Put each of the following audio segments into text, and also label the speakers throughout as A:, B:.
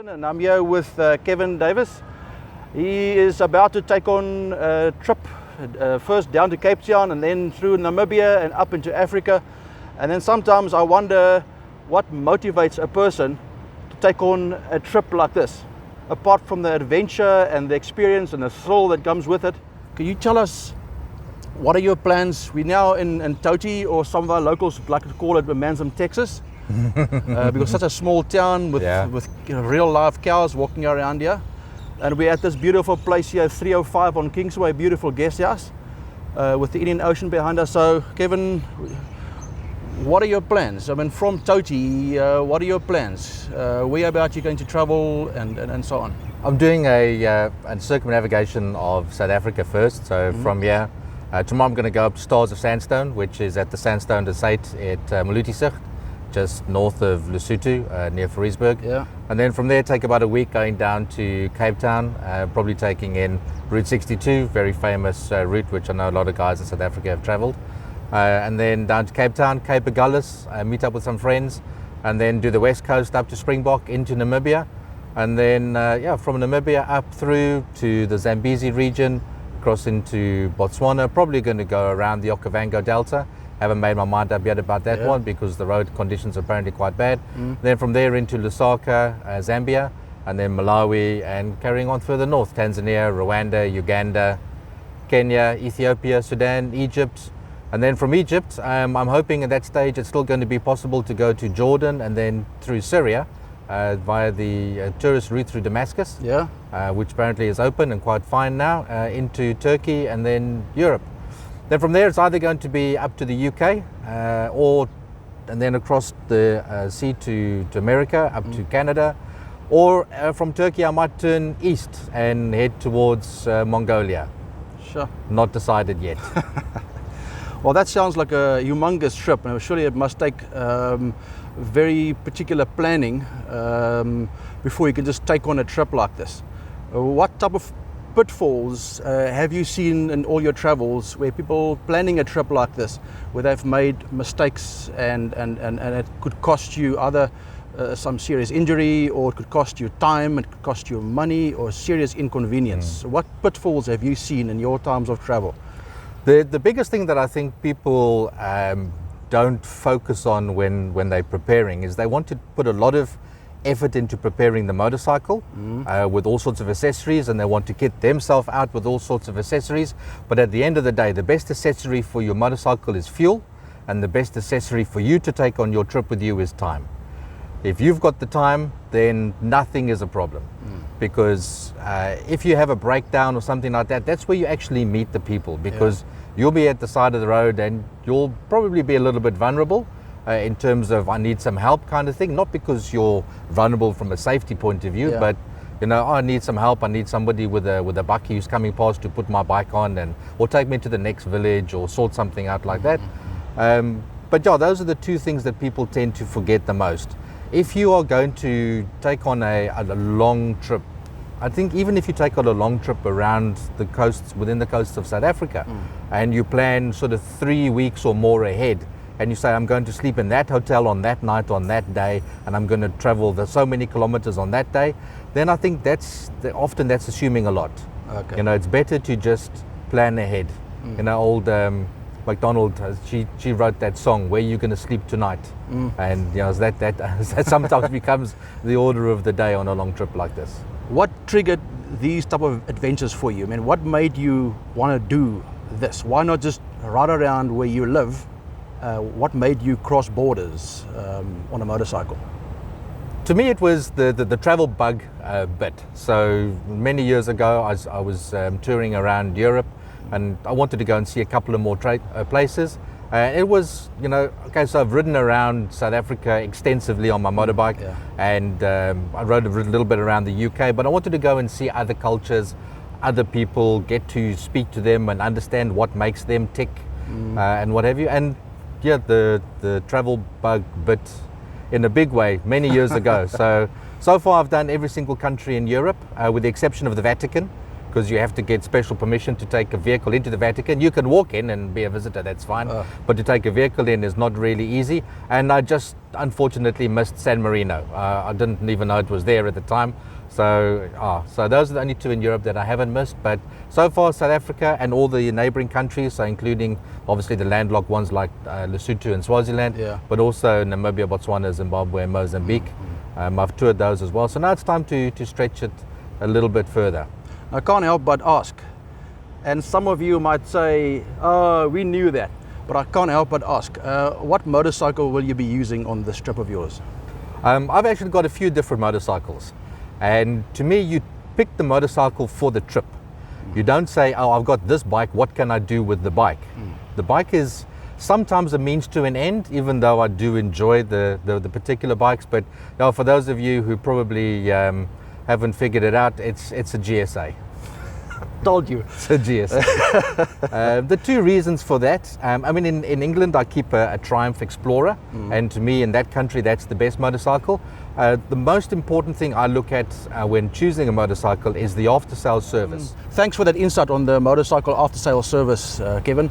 A: And I'm here with Kevin Davis. He is about to take on a trip first down to Cape Town and then through Namibia and up into Africa. And then sometimes I wonder what motivates a person to take on a trip like this, apart from the adventure and the experience and the thrill that comes with it. Can you tell us, what are your plans? We're now in Toti, or some of our locals would like to call it Mansum, Texas. Because such a small town with real live cows walking around here. And we're at this beautiful place here, 305 on Kingsway, beautiful guest house with the Indian Ocean behind us. So Kevin, what are your plans? I mean, from Toti, what are your plans? Where about you going to travel and so on?
B: I'm doing a circumnavigation of South Africa first. So from here, tomorrow I'm going to go up to Stars of Sandstone, which is at the Sandstone Estate at Malutisicht, just north of Lesotho, near Fariesburg.
A: Yeah.
B: And then from there take about a week going down to Cape Town, probably taking in Route 62, very famous route which I know a lot of guys in South Africa have travelled. And then down to Cape Town, Cape Agulhas, meet up with some friends, and then do the west coast up to Springbok into Namibia. And then from Namibia up through to the Zambezi region, across into Botswana, probably going to go around the Okavango Delta. Haven't made my mind up yet about that one because the road conditions are apparently quite bad. Then from there into Lusaka, Zambia, and then Malawi, and carrying on further north, Tanzania, Rwanda, Uganda, Kenya, Ethiopia, Sudan, Egypt. And then from Egypt, I'm hoping at that stage it's still going to be possible to go to Jordan and then through Syria via the tourist route through Damascus, which apparently is open and quite fine now, into Turkey and then Europe. Then from there, it's either going to be up to the UK and then across the sea to America, up to Canada, or from Turkey, I might turn east and head towards Mongolia.
A: Sure.
B: Not decided yet.
A: Well, that sounds like a humongous trip, and surely it must take very particular planning before you can just take on a trip like this. What type of pitfalls have you seen in all your travels where people planning a trip like this, where they've made mistakes and it could cost you either some serious injury, or it could cost you time, it could cost you money, or serious inconvenience? What pitfalls have you seen in your times of travel?
B: The biggest thing that I think people don't focus on when they're preparing is they want to put a lot of effort into preparing the motorcycle with all sorts of accessories, and they want to get themselves out with all sorts of accessories. But at the end of the day, the best accessory for your motorcycle is fuel, and the best accessory for you to take on your trip with you is time. If you've got the time, then nothing is a problem. Because if you have a breakdown or something like that, that's where you actually meet the people, because you'll be at the side of the road and you'll probably be a little bit vulnerable in terms of I need some help kind of thing, not because you're vulnerable from a safety point of view, but I need some help, I need somebody with a bakkie who's coming past to put my bike on or take me to the next village or sort something out like that. But those are the two things that people tend to forget the most. If you are going to take on a long trip, I think even if you take on a long trip around the coasts, within the coasts of South Africa, and you plan sort of 3 weeks or more ahead, and you say, I'm going to sleep in that hotel on that night, on that day, and I'm going to travel so many kilometers on that day, then I think often that's assuming a lot.
A: Okay.
B: It's better to just plan ahead. Old MacDonald, she wrote that song, Where You Going to Sleep Tonight? And that sometimes becomes the order of the day on a long trip like this.
A: What triggered these type of adventures for you? I mean, what made you want to do this? Why not just ride around where you live? What made you cross borders on a motorcycle?
B: To me, it was the travel bug bit. So many years ago, I was touring around Europe, and I wanted to go and see a couple of more places. It was, so I've ridden around South Africa extensively on my motorbike, and I rode a little bit around the UK, but I wanted to go and see other cultures, other people, get to speak to them and understand what makes them tick and what have you. And the travel bug bit in a big way many years ago. So far I've done every single country in Europe, with the exception of the Vatican. because you have to get special permission to take a vehicle into the Vatican. You can walk in and be a visitor, that's fine, but to take a vehicle in is not really easy. And I just unfortunately missed San Marino. I didn't even know it was there at the time. So those are the only two in Europe that I haven't missed. But so far, South Africa and all the neighboring countries, so including obviously the landlocked ones like Lesotho and Swaziland, but also Namibia, Botswana, Zimbabwe, and Mozambique. I've toured those as well. So now it's time to stretch it a little bit further.
A: I can't help but ask, and some of you might say, oh, we knew that, but I can't help but ask, what motorcycle will you be using on this trip of yours?
B: I've actually got a few different motorcycles, and to me, you pick the motorcycle for the trip. You don't say, oh, I've got this bike, what can I do with the bike? The bike is sometimes a means to an end, even though I do enjoy the particular bikes. But for those of you who probably haven't figured it out, it's a GSA.
A: Told you.
B: It's a GSA. The two reasons for that, I mean, in England I keep a Triumph Explorer, and to me in that country that's the best motorcycle. The most important thing I look at when choosing a motorcycle is the after-sales service.
A: Thanks for that insight on the motorcycle after-sales service, Kevin.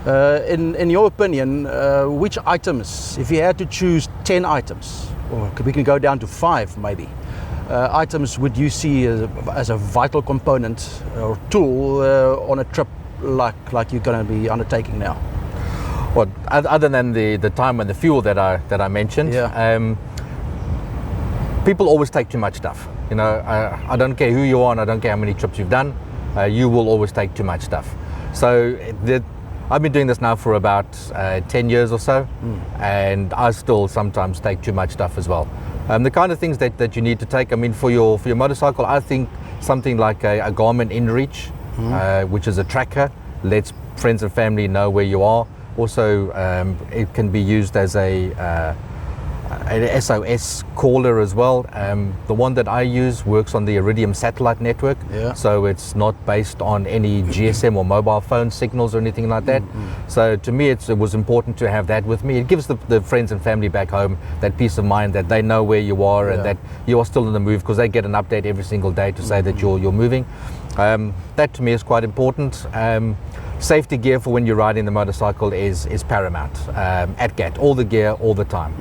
A: In your opinion, which items, if you had to choose 10 items, or we can go down to 5 maybe, items would you see as a vital component or tool on a trip like you're going to be undertaking now?
B: Well, other than the time and the fuel that I mentioned, people always take too much stuff. You know, I don't care who you are and I don't care how many trips you've done, you will always take too much stuff. So I've been doing this now for about 10 years or so, and I still sometimes take too much stuff as well. The kind of things that you need to take, I mean, for your motorcycle, I think something like a Garmin InReach, which is a tracker, lets friends and family know where you are. Also, it can be used as an SOS caller as well. The one that I use works on the Iridium satellite network, so it's not based on any GSM or mobile phone signals or anything like that. So to me it was important to have that with me. It gives the friends and family back home that peace of mind that they know where you are and that you are still in the move, because they get an update every single day to say that you're moving. That to me is quite important. Safety gear for when you're riding the motorcycle is paramount. At GAT, all the gear, all the time.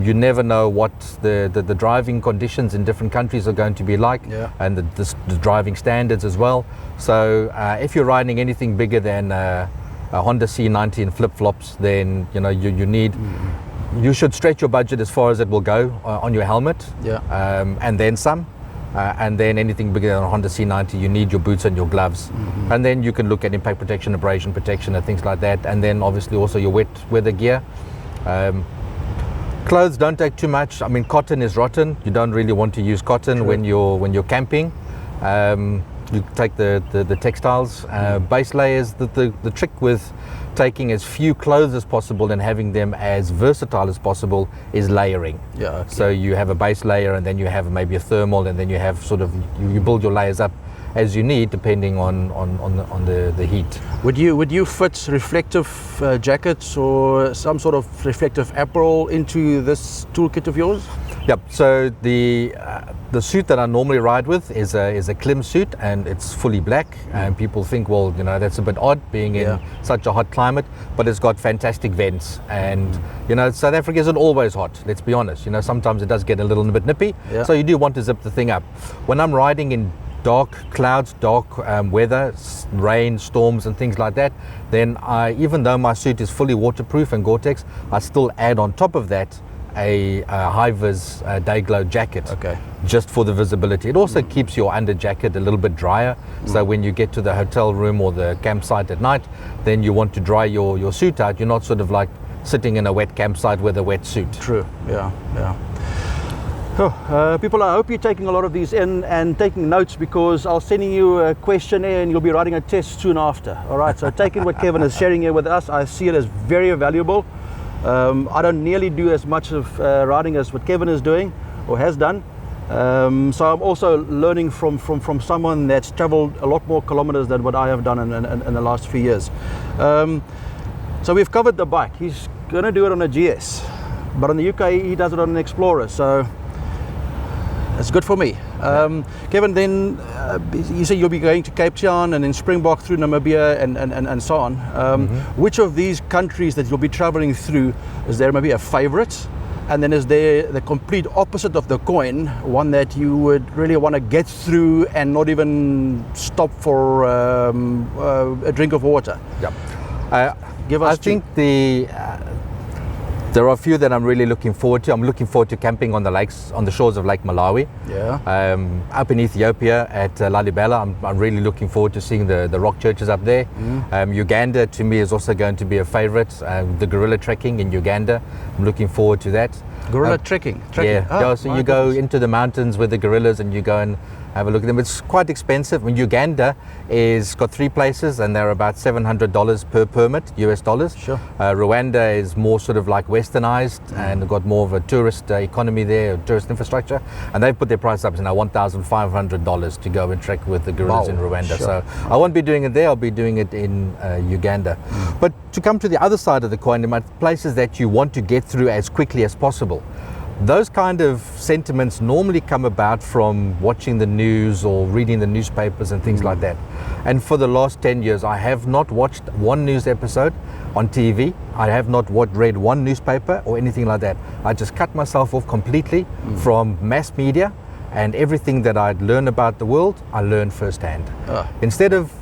B: You never know what the driving conditions in different countries are going to be like, and the driving standards as well. So if you're riding anything bigger than a Honda C90 and flip-flops, then you should stretch your budget as far as it will go on your helmet, and then some. And then anything bigger than a Honda C90, you need your boots and your gloves. And then you can look at impact protection, abrasion protection and things like that. And then obviously also your wet weather gear. Clothes don't take too much. I mean, cotton is rotten. You don't really want to use cotton when you're camping. You take the textiles. Base layers, the trick with taking as few clothes as possible and having them as versatile as possible is layering. So you have a base layer, and then you have maybe a thermal, and then you have sort of, you build your layers up as you need depending on the heat.
A: Would you fit reflective jackets or some sort of reflective apparel into this toolkit of yours?
B: Yep. So the suit that I normally ride with is a Klim suit, and it's fully black. And people think, well, that's a bit odd being in such a hot climate, but it's got fantastic vents. And South Africa isn't always hot. Let's be honest. Sometimes it does get a little bit nippy. So you do want to zip the thing up. When I'm riding in dark clouds, dark weather, rain, storms and things like that, then even though my suit is fully waterproof and Gore-Tex, I still add on top of that a high-vis day glow jacket, just for the visibility. It also keeps your under jacket a little bit drier, so when you get to the hotel room or the campsite at night, then you want to dry your suit out. You're not sort of like sitting in a wet campsite with a wet suit.
A: True. People, I hope you're taking a lot of these in and taking notes, because I'll sending you a questionnaire and you'll be writing a test soon after. All right, so taking what Kevin is sharing here with us, I see it as very valuable. I don't nearly do as much of riding as what Kevin is doing or has done. So I'm also learning from someone that's traveled a lot more kilometers than what I have done in the last few years. So we've covered the bike. He's going to do it on a GS, but in the UK he does it on an Explorer. So That's good for me. Kevin, then you say you'll be going to Cape Town and then Springbok through Namibia and so on. Which of these countries that you'll be traveling through, is there maybe a favorite? And then is there the complete opposite of the coin, one that you would really want to get through and not even stop for a drink of water?
B: Yep.
A: Give us
B: I think there are a few that I'm really looking forward to. I'm looking forward to camping on the lakes, on the shores of Lake Malawi.
A: Yeah.
B: Up in Ethiopia at Lalibela, I'm really looking forward to seeing the rock churches up there. Uganda to me is also going to be a favorite. The gorilla trekking in Uganda, I'm looking forward to that.
A: Gorilla trekking?
B: Yeah,
A: Oh,
B: so you go into the mountains with the gorillas and you go and have a look at them. It's quite expensive. I mean, Uganda is got 3 places and they're about $700 per permit, US dollars.
A: Sure.
B: Rwanda is more sort of like westernized and got more of a tourist economy there, tourist infrastructure. And they've put their price up to now $1,500 to go and trek with the gorillas in Rwanda.
A: Sure.
B: So I won't be doing it there, I'll be doing it in Uganda. But to come to the other side of the coin, the places that you want to get through as quickly as possible. Those kind of sentiments normally come about from watching the news or reading the newspapers and things like that. And for the last 10 years, I have not watched one news episode on TV. I have not read one newspaper or anything like that. I just cut myself off completely from mass media, and everything that I'd learn about the world, I learn firsthand. Instead of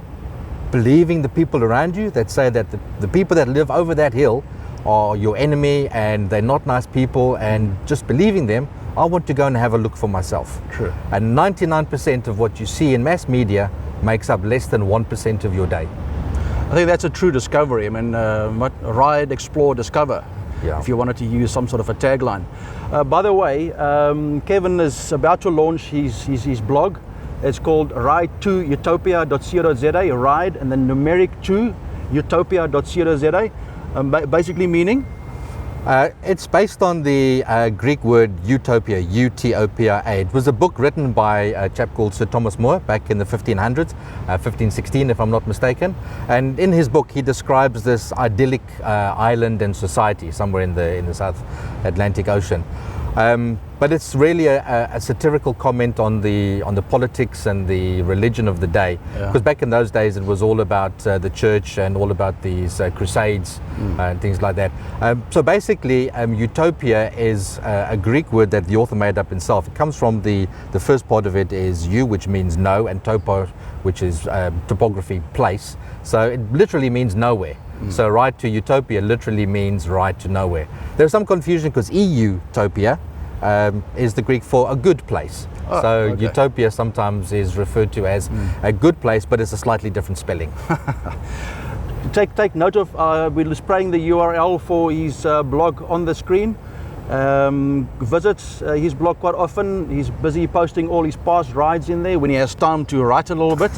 B: believing the people around you that say that the people that live over that hill are your enemy and they're not nice people, and just believing them, I want to go and have a look for myself.
A: True.
B: And 99% of what you see in mass media makes up less than 1% of your day.
A: I think that's a true discovery. I mean, ride, explore, discover.
B: Yeah.
A: If you wanted to use some sort of a tagline. By the way, Kevin is about to launch his blog. It's called ride2utopia.co.za, ride and then numeric 2 utopia.co.za. Basically meaning?
B: It's based on the Greek word utopia, U-T-O-P-I-A. It was a book written by a chap called Sir Thomas More back in the 1500s, 1516 if I'm not mistaken. And in his book he describes this idyllic island and society somewhere in the South Atlantic Ocean. But it's really a satirical comment on the politics and the religion of the day. Because back in those days it was all about the church and all about these crusades and things like that. So basically utopia is a Greek word that the author made up himself. It comes from the first part of it is you, which means no, and topo, which is topography, place. So it literally means nowhere. So ride to utopia literally means ride to nowhere. There's some confusion because EU-topia is the Greek for a good place. Okay. Utopia sometimes is referred to as a good place, but it's a slightly different spelling.
A: Take note of, we're spraying the URL for his blog on the screen. Visit his blog quite often. He's busy posting all his past rides in there when he has time to write a little bit.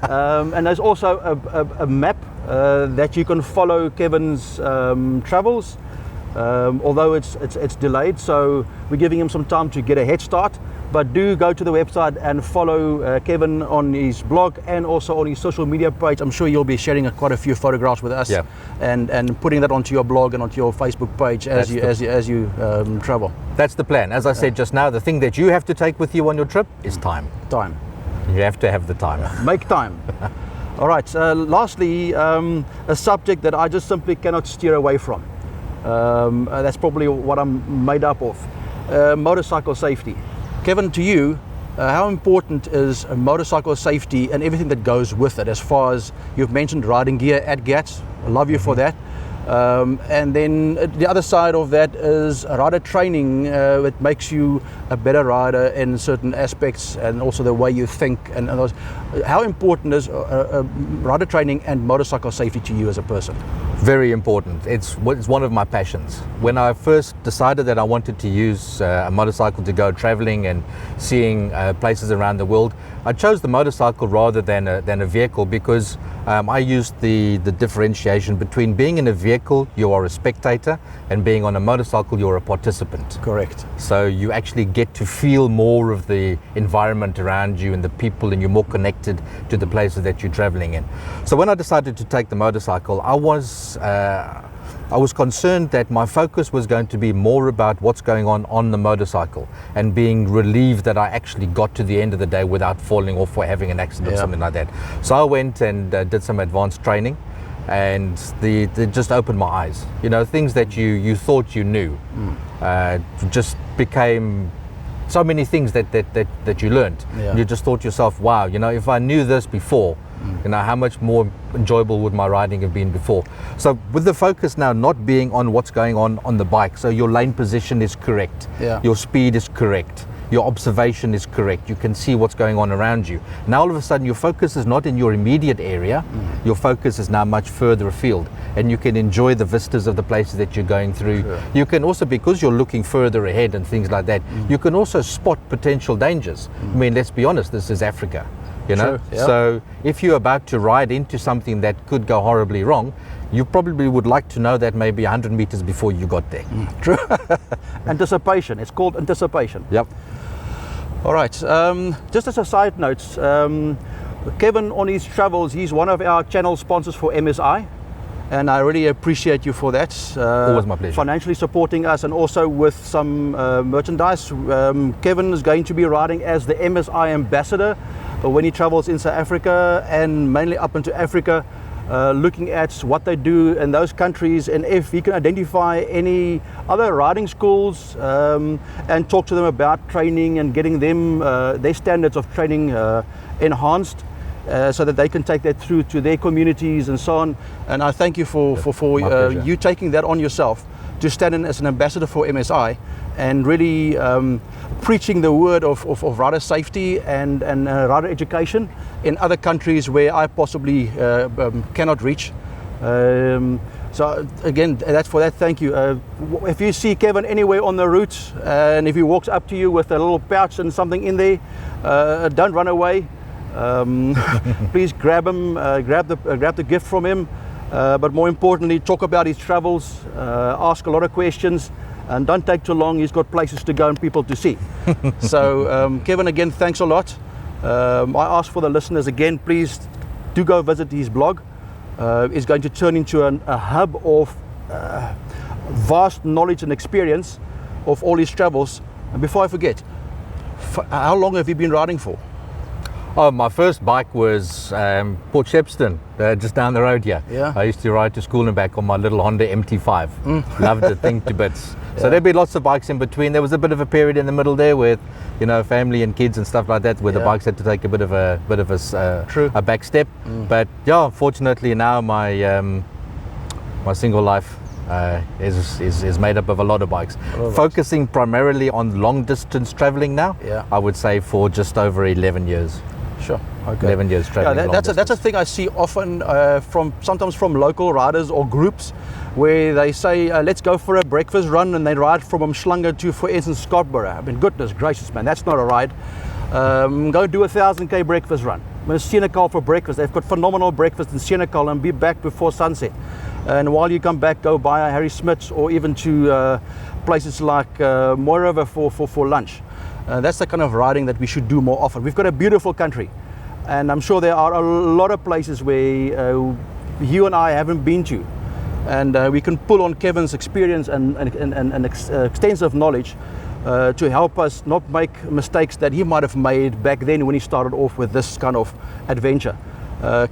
A: And there's also a map that you can follow Kevin's travels, although it's delayed, so we're giving him some time to get a head start. But do go to the website and follow Kevin on his blog and also on his social media page. I'm sure you'll be sharing quite a few photographs with us, and putting that onto your blog and onto your Facebook page as you travel.
B: That's the plan. As I said just now, the thing that you have to take with you on your trip is time.
A: Time.
B: You have to have the time.
A: Make time. All right. Lastly, a subject that I just simply cannot steer away from. That's probably what I'm made up of. Motorcycle safety. Kevin, to you, how important is motorcycle safety and everything that goes with it? As far as you've mentioned riding gear at GATS, I love you for that. And then the other side of that is rider training. It makes you a better rider in certain aspects, and also the way you think. And those. How important is rider training and motorcycle safety to you as a person?
B: Very important. It's one of my passions. When I first decided that I wanted to use a motorcycle to go traveling and seeing places around the world, I chose the motorcycle rather than a vehicle, because I used the differentiation between being in a vehicle, you are a spectator, and being on a motorcycle, you're a participant.
A: Correct.
B: So you actually get to feel more of the environment around you and the people, and you're more connected to the places that you're traveling in. So when I decided to take the motorcycle, I was I was concerned that my focus was going to be more about what's going on the motorcycle and being relieved that I actually got to the end of the day without falling off or having an accident or something like that. So I went and did some advanced training, and they just opened my eyes. You know, things that you thought you knew just became so many things that you learned. You just thought to yourself, wow, you know, if I knew this before, you know, how much more enjoyable would my riding have been before? So with the focus now not being on what's going on the bike, so your lane position is correct, your speed is correct, your observation is correct, you can see what's going on around you. Now all of a sudden your focus is not in your immediate area, your focus is now much further afield, and you can enjoy the vistas of the places that you're going through. You can also, because you're looking further ahead and things like that, you can also spot potential dangers. I mean, let's be honest, this is Africa. You know, so if you're about to ride into something that could go horribly wrong, you probably would like to know that maybe 100 meters before you got there.
A: True. Anticipation. It's called anticipation.
B: Yep.
A: All right. Just as a side note, Kevin on his travels, he's one of our channel sponsors for MSI. And I really appreciate you for that.
B: Always my pleasure.
A: Financially supporting us, and also with some merchandise. Kevin is going to be riding as the MSI ambassador when he travels in South Africa, and mainly up into Africa, looking at what they do in those countries, and if he can identify any other riding schools and talk to them about training and getting them their standards of training enhanced. So that they can take that through to their communities and so on. And I thank you for you taking that on yourself to stand in as an ambassador for MSI and really preaching the word of rider safety and rider education in other countries where I possibly cannot reach. So again, that's for that, thank you. If you see Kevin anywhere on the route, and if he walks up to you with a little pouch and something in there, don't run away. Please grab him, grab the gift from him, but more importantly, talk about his travels, ask a lot of questions, and don't take too long. He's got places to go and people to see. So Kevin, again, thanks a lot. I ask for the listeners again, please do go visit his blog. It's going to turn into a hub of vast knowledge and experience of all his travels. And before I forget, how long have you been riding for?
B: Oh, my first bike was Port Shepstone, just down the road here. I used to ride to school and back on my little Honda MT5. Loved the thing to bits. So there'd be lots of bikes in between. There was a bit of a period in the middle there with, you know, family and kids and stuff like that, where the bikes had to take a bit of a back step. But yeah, fortunately now my my single life is made up of a lot of bikes. Focusing primarily on long distance traveling now, I would say for just over 11 years.
A: Sure. Okay.
B: 11 years traveling.
A: That's a thing I see often sometimes from local riders or groups, where they say, let's go for a breakfast run, and they ride from Umhlanga to, for instance, Scottsboro. I mean, goodness gracious, man, that's not a ride. Go do a 1,000k breakfast run. Senekal for breakfast. They've got phenomenal breakfast in Senekal, and be back before sunset. And while you come back, go buy a Harry Smith's, or even to places like Mooiriver for lunch. That's the kind of riding that we should do more often. We've got a beautiful country, and I'm sure there are a lot of places where you and I haven't been to, and we can pull on Kevin's experience and extensive knowledge to help us not make mistakes that he might have made back then when he started off with this kind of adventure.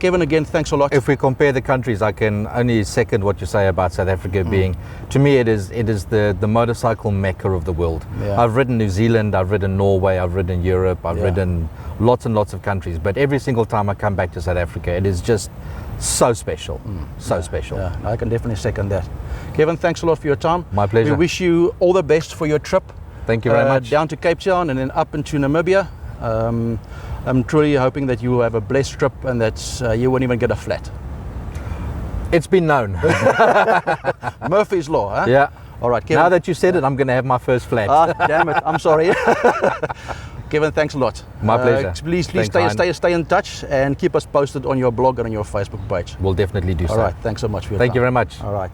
A: Kevin, again, thanks a lot.
B: If we compare the countries, I can only second what you say about South Africa being, to me, it is the motorcycle mecca of the world. I've ridden New Zealand, I've ridden Norway, I've ridden Europe, I've ridden lots and lots of countries, but every single time I come back to South Africa, it is just so special, special.
A: Yeah, I can definitely second that. Kevin, thanks a lot for your time.
B: My pleasure.
A: We wish you all the best for your trip.
B: Thank you very much.
A: Down to Cape Town and then up into Namibia. I'm truly hoping that you will have a blessed trip and that you won't even get a flat.
B: It's been known.
A: Murphy's Law, huh?
B: Yeah.
A: All right, Kevin.
B: Now that you said it, I'm going to have my first flat.
A: Damn it. I'm sorry. Kevin, thanks a lot.
B: My pleasure.
A: Please stay in touch and keep us posted on your blog and on your Facebook page.
B: We'll definitely do so.
A: All right. Thanks so much for your time.
B: Thank you very much.
A: All right.